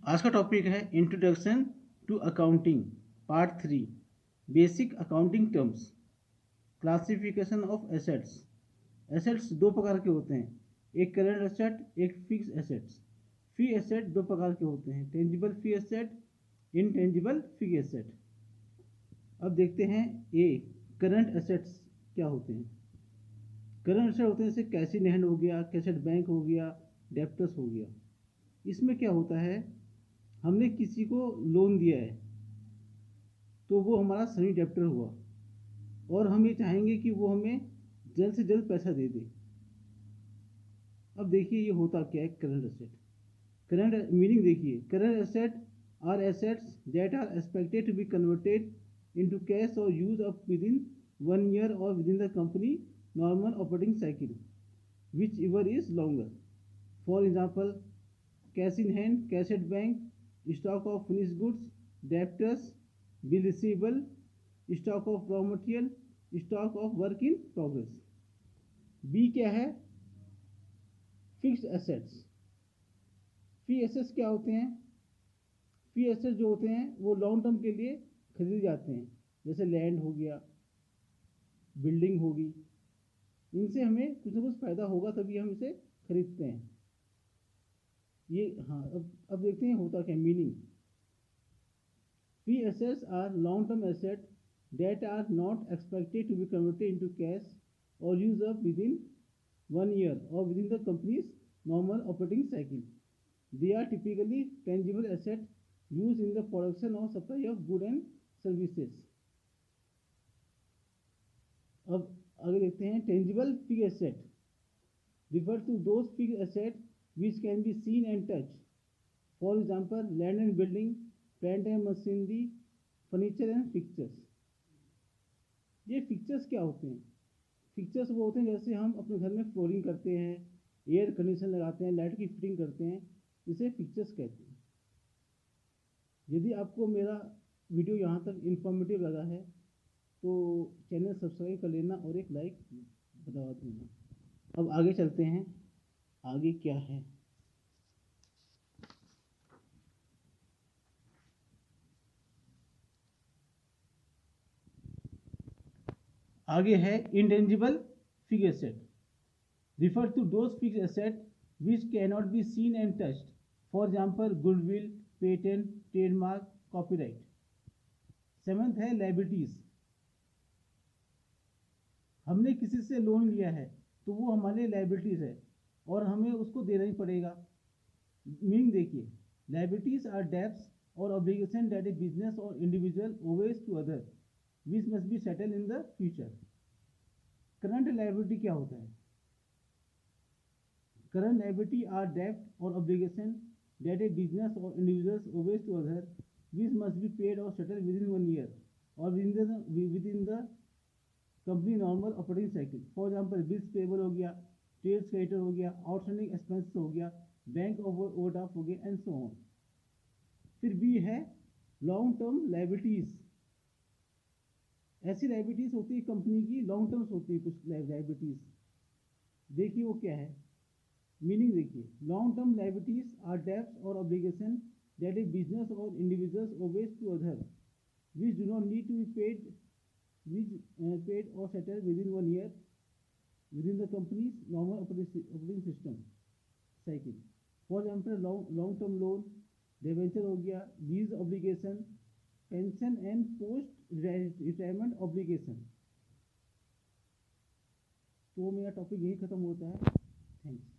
आज का टॉपिक है introduction to accounting part 3 basic accounting terms. Classification of assets. Assets दो प्रकार के होते हैं, एक करंट एसेट एक फिक्स एसेट्स। फी एसेट दो प्रकार के होते हैं, टेंजिबल फी एसेट, इनटेंजिबल फी एसेट। अब देखते हैं ए करंट एसेट्स क्या होते हैं। करंट एसेट होते हैं जैसे कैश इन हैंड हो गया, कैश एट बैंक हो गया, डेप्टर्स हो गया। इसमें क्या होता है, हमने किसी को लोन दिया है तो वो हमारा सनी डेप्टर हुआ और हम ये चाहेंगे कि वो हमें जल्द से जल्द पैसा दे दे। अब देखिए ये होता क्या है करंट एसेट। करंट मीनिंग देखिए, current asset are assets that are expected to be converted into cash और use up within 1 year और within the company normal operating cycle whichever is longer. For example cash in hand, cash at bank, stock of finish goods, debtors, bill receivable, stock of raw material, stock of work in progress. B क्या है, fixed assets. फी assets क्या होते हैं, फी assets जो होते हैं वो long term के लिए खरीदे जाते हैं, जैसे लैंड हो गया, बिल्डिंग होगी, इनसे हमें कुछ ना कुछ फायदा होगा तभी हम इसे खरीदते हैं। ये हाँ, अब देखते हैं होता क्या meaning. Fee assets are long-term assets that are not expected to be converted into cash or used up within 1 year or within the company's normal operating cycle. They are typically tangible assets used in the production or supply of goods and services. अब आगे देखते हैं tangible fixed asset refer to those fixed assets which can be seen and touched. For example, land and building, plant and machinery, furniture and fixtures. ये fixtures क्या होते हैं, fixtures वो होते हैं जैसे हम अपने घर में फ्लोरिंग करते हैं, एयर कंडीशन लगाते हैं, लाइट की फिटिंग करते हैं, इसे फिक्चर्स कहते हैं। यदि आपको मेरा वीडियो यहाँ तक इन्फॉर्मेटिव लगा है तो चैनल सब्सक्राइब कर लेना और एक लाइक बता देना। अब आगे चलते हैं, आगे क्या है। आगे है intangible fixed asset refer to those fixed assets which cannot be seen and touched. For example, goodwill, patent, trademark, copyright. Seventh है लाइबिलिटीज। हमने किसी से लोन लिया है तो वो हमारे लाइबिलिटीज है और हमें उसको देना ही पड़ेगा। मीनिंग देखिए, लाइबिलिटीज आर डेब्ट्स और ऑब्लिगेशन दैट ए बिजनेस और individual owes to other which must be settle in the future. Current liability क्या होता है, current liability are debt or obligation that a business or individuals owes to other which must be paid or settled within 1 year or within the company normal operating cycle. For example, bills payable हो गया, trades creditor हो गया, outstanding expenses हो गया, bank overdraft हो गया and so on. फिर भी है लॉन्ग टर्म लाइबिलिटीज। ऐसी लाइबिलिटीज होती है कंपनी की, लॉन्ग टर्म्स होती है कुछ लाइबिलिटीज। देखिए वो क्या है, मीनिंग देखिए, long term liabilities are debts और ऑब्लिगेशन दैट ए बिजनेस और individuals owes to other which do not need to be paid और settle within 1 year within the company's normal operating system cycle. For example long term loan, debenture हो गया, lease obligation, pension and post retirement obligation. तो मेरा topic यही खत्म होता है। Thanks.